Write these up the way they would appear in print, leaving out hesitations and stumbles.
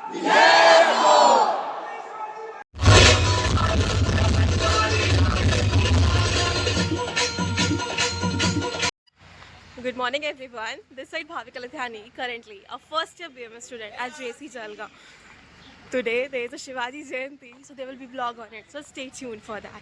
Good morning everyone. This side Bhavika Lathani, currently a first year BMS student at JC Jalgaon. Today there is a Shivaji Jayanti, so there will be vlog on it. So stay tuned for that.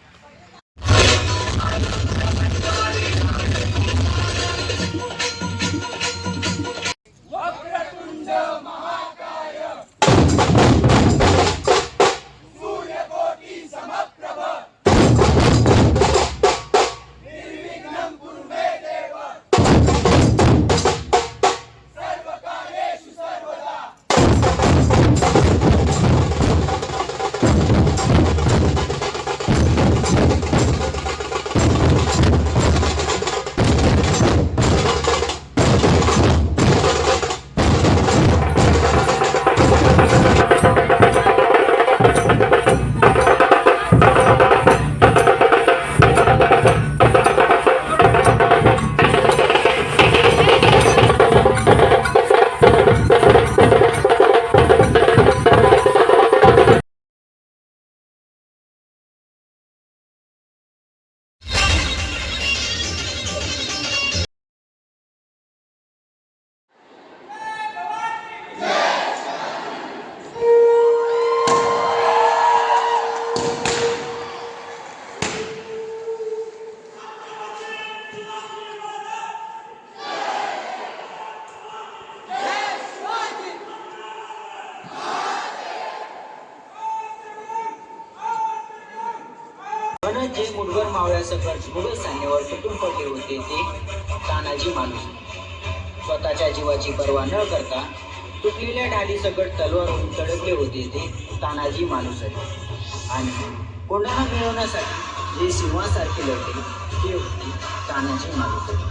जे मुरगर मावळ्यासकट मुघल सैन्यावर तुटून पडले होते ते तानाजी मालुसरे. स्वतःच्या जीवाची पर्वा न करता तुटलेल्या ढाली सकट तलवारून तडकले होते ते तानाजी मालुसरे. आणि कोंढाणा मिळवण्यासाठी जे सिंहासारखे लढले ते होते तानाजी मालुसरे.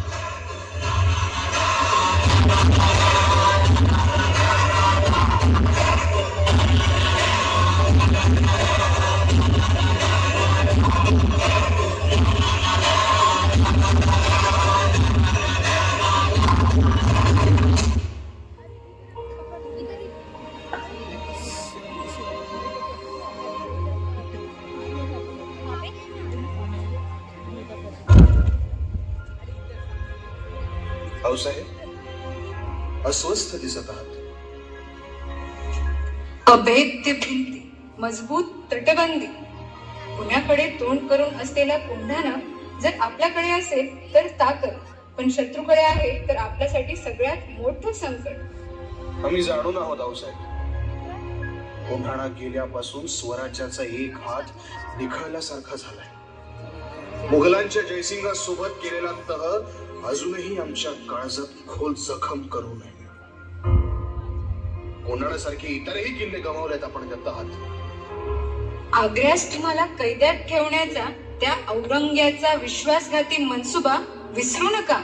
भाऊसाहेब अस्वस्थ दिसत आहात. अभेद्य भिंती, मजबूत तटबंदी, पुण्याकडे तोंड करून असलेला कोंढाणा जर आपल्याकडे असेल तर ताकद, पण शत्रूकडे आहे तर आपल्यासाठी सगळ्यात मोठं संकट. आम्ही जाणून आहोत भाऊसाहेब. कोंढाणा गेल्यापासून स्वराज्याचा एक हात निखळल्यासारखा झालाय. मुघलांच्या जयसिंगासोबत केलेला तह अजूनही आमच्या काळजात खोल जखम करू नये. कोंढाण्यासारखे इतरही किल्ले गमावलेत आपण त्या तहात. आग्र्यास तुम्हाला कैद्यात ठेवण्याचा त्या औरंग्याचा विश्वासघाती मनसुबा विसरू नका.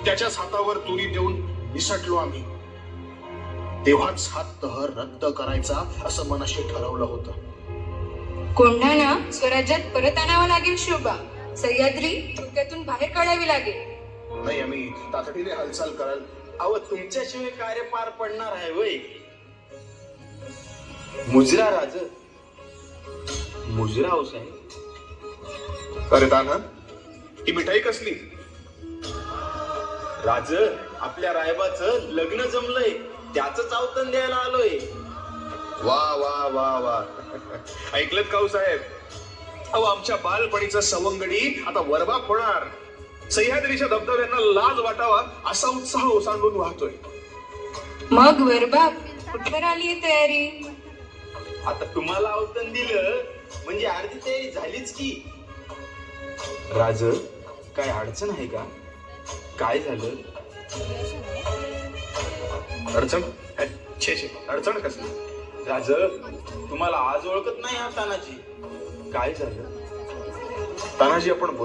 त्याच्याच हातावर तुरी देऊन निसटलो आम्ही. तेव्हाच हा तह रद्द करायचा असं मनाशी ठरवलं होतं. कोंढाणा स्वराज्यात परत आणावा लागेल शोभा. सह्याद्री धोक्यातून बाहेर काढावी लागेल. नाही, आम्ही तातडीने हालचाल कराल. अव तुमच्याशिवाय कार्य पार पडणार आहे वय. मुजरा राज, मुजरा साहेब. अरे तान्हा, ही मिठाई कसली? राज, आपल्या रायबाचं लग्न जमलंय, त्याच चावतन द्यायला आलोय. वा वा वा वा. ऐकलत काऊ साहेब? अहो, आमच्या बालपणीचा सवंगडी आता वरबाप होणार. सह्याद्रीच्या धबधब्यांना लाज वाटावा असा उत्साह ओसांडून वाहतोय. मग वरबाप कुठवर आली तयारी? आता तुम्हाला अवतन दिलं म्हणजे अर्धी तयारी झालीच की. राज, काय अडचण आहे का? काय झालं? अडचण? छे छे, अडचण कसली? राज, तुम्हाला आज ओळखत नाही हा तानाजी. काय झालं? तानाजी, आपण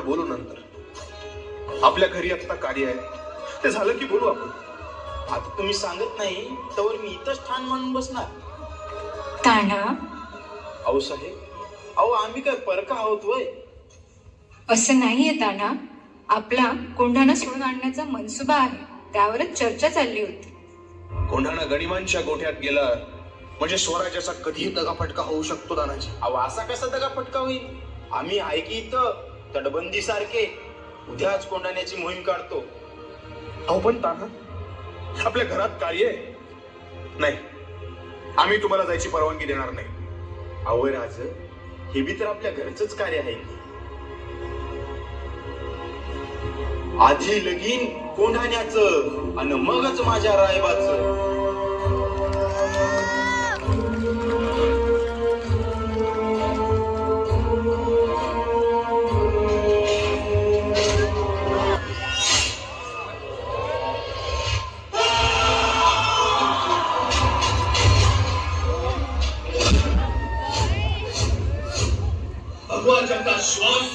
बोलू नंतर. आपल्या घरी आता कार्य आहे, ते झालं की बोलू आपण. आता तुम्ही सांगत नाही तर मी इथंच ठाण म्हणून बसणार. ताना, अहो साहेब, अहो आम्ही काय परका आहोत वय? असं नाहीये ताना. आपला कोंढाणा सोडून आणण्याचा मनसुबा आहे, त्यावरच चर्चा चालली होती. कोंढाणा गणिमांच्या गोठ्यात गेला म्हणजे स्वराज्याचा कधीही दगाफटका होऊ शकतो दानाजी. अहो असा कसा दगा फटका होईल? आम्ही आहे की इथं तटबंदी सारखे उद्याच कोंढाण्याची मोहीम काढतो. अहो पण ताना आपल्या घरात कार्य आहे. नाही, आम्ही तुम्हाला जायची परवानगी देणार नाही. अहो राज, हे बी तर आपल्या घरचंच कार्य आहे की. आधी लगीन कोंढाण्याचं आणि मगच माझ्या रायबाचं. भगवानचा श्वास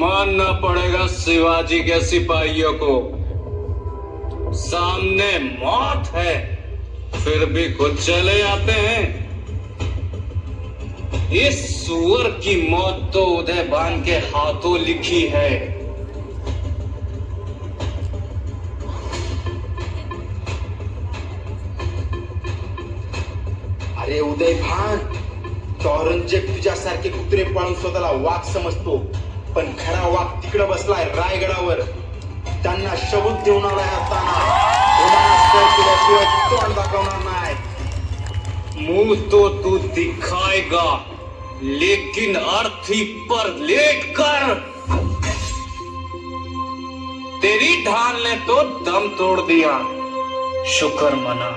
मानना पड़ेगा शिवाजी के सिपाहियों को, सामने मौत है फिर भी खुद चले आते हैं. इस सुअर की मौत तो उदयभान के हाथों लिखी है. अरे उदयभान, तो औरंगजेब तुझ्यासारखे कुत्रे पाळून स्वतःला वाघ समजतो, पण खरा वाघ तिकडे बसलाय रायगडावर. त्यांना शबूत देऊन आलाय असताना केल्याशिवाय तोंड दाखवणार नाही. मुंह तो तू दिखाएगा लेकिन अर्थी पर लेट कर. तेरी ढाल ने तो दम तोड़ दिया. शुक्र मना,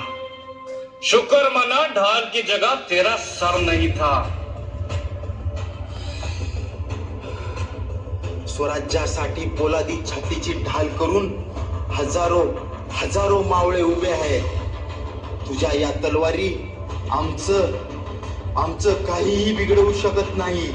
शुक्र मना ढाल की जगह तेरा सर नहीं था. स्वराज्यासाठी पोलादी छातीची ढाल करून हजारो हजारो मावळे उभे आहेत. तुझ्या या तलवारी आमचं काहीही बिघडवू शकत नाही.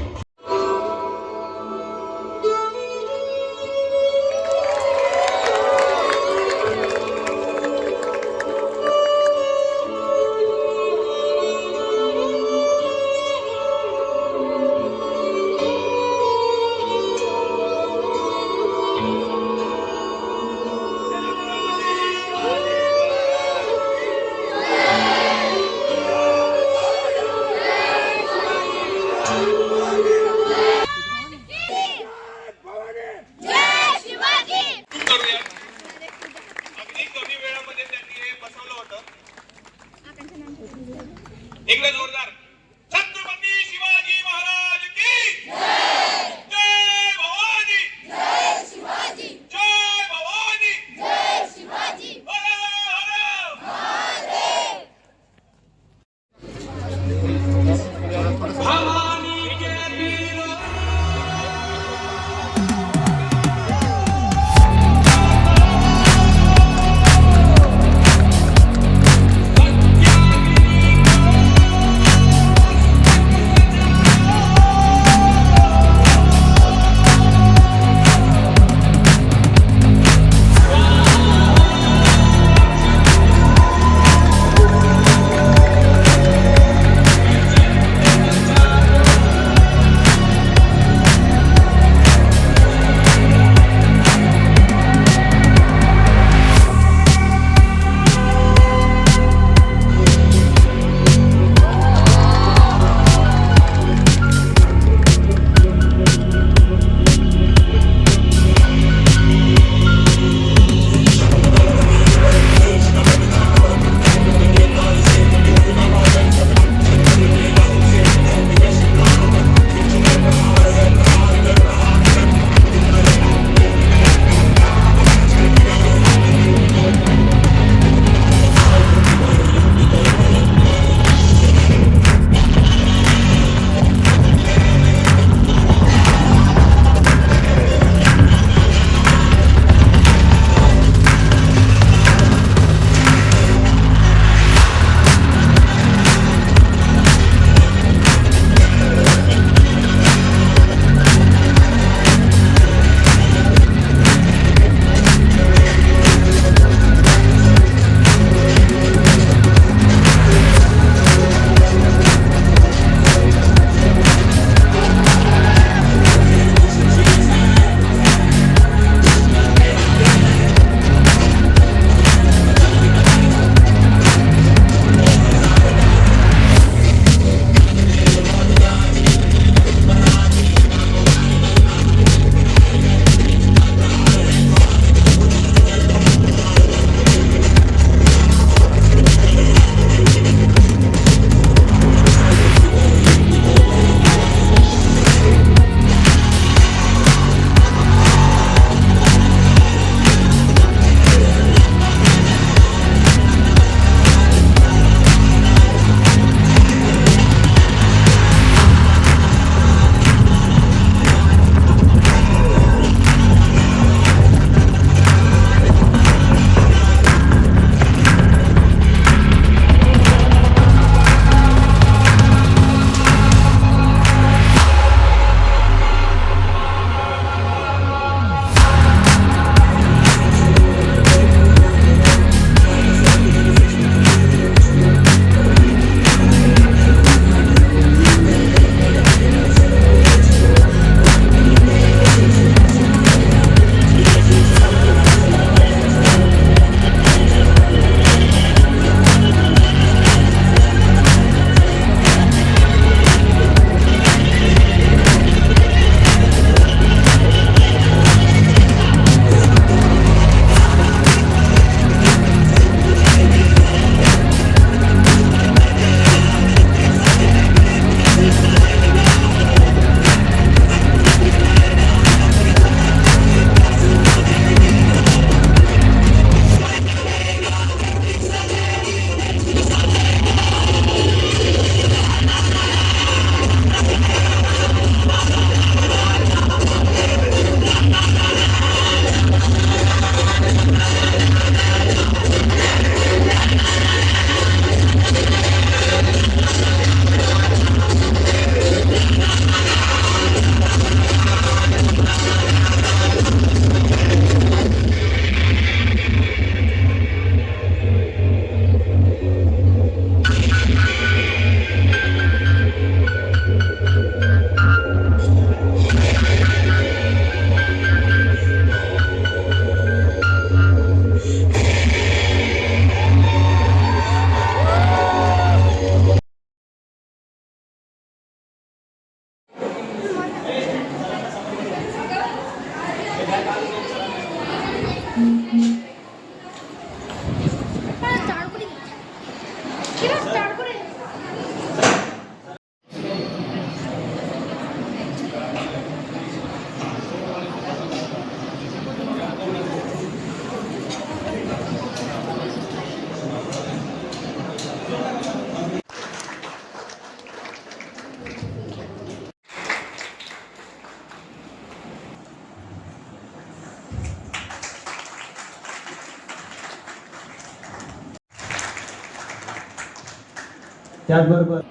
त्याचबरोबर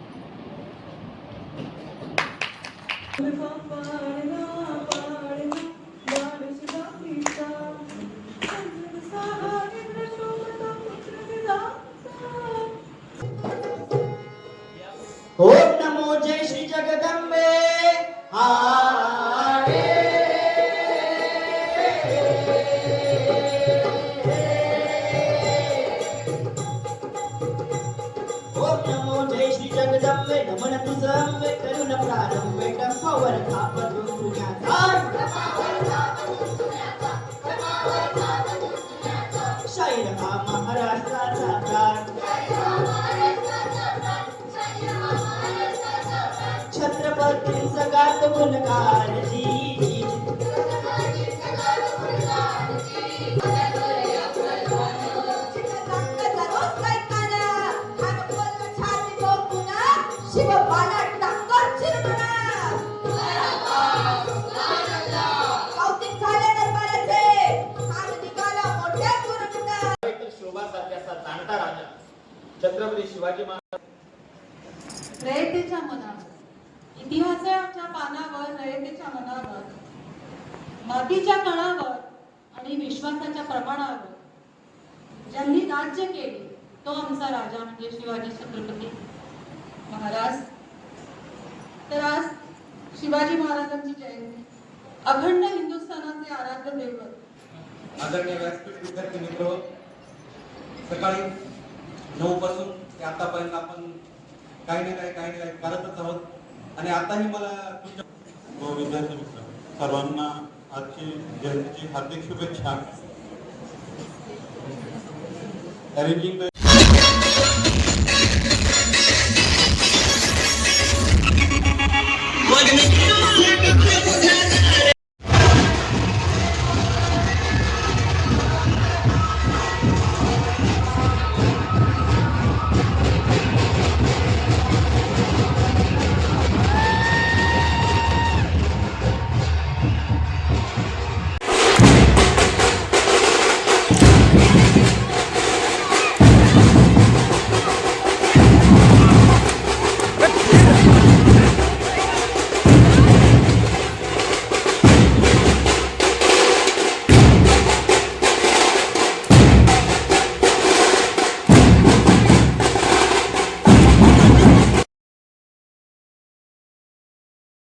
ओम नमो जय श्री जगदंबे हारे ओम नमो जय श्री जगदंबे नमन तुझं अंबे करुण प्रारंभे टप्पावर थापतून पुण्याचा शाहीर हा महाराष्ट्राचा प्राण छत्रपतींचं गात गुणगान जी शोभासारखे असा जाणता राजा छत्रपती शिवाजी महाराज रयतेच्या मनावर इतिहासाच्या पानावर रयतेच्या मनावर मातीच्या कणावर आणि विश्वासाच्या प्रमाणावर ज्यांनी राज्य केले तो आमचा राजा म्हणजे शिवाजी छत्रपती महाराज. तर आज शिवाजी महाराजांची जयंती अखंड हिंदुस्थानाचे आराध्य दैवत आदरणीय व्यासपीठ विद्यार्थी मित्र, सकाळी 9 पासून ते आतापर्यंत आपण काही ना काही करतच आहोत आणि आताही मला तुमच्या विद्यार्थी मित्र सर्वांना आजची जयंतीची हार्दिक शुभेच्छा. अरेंजिंग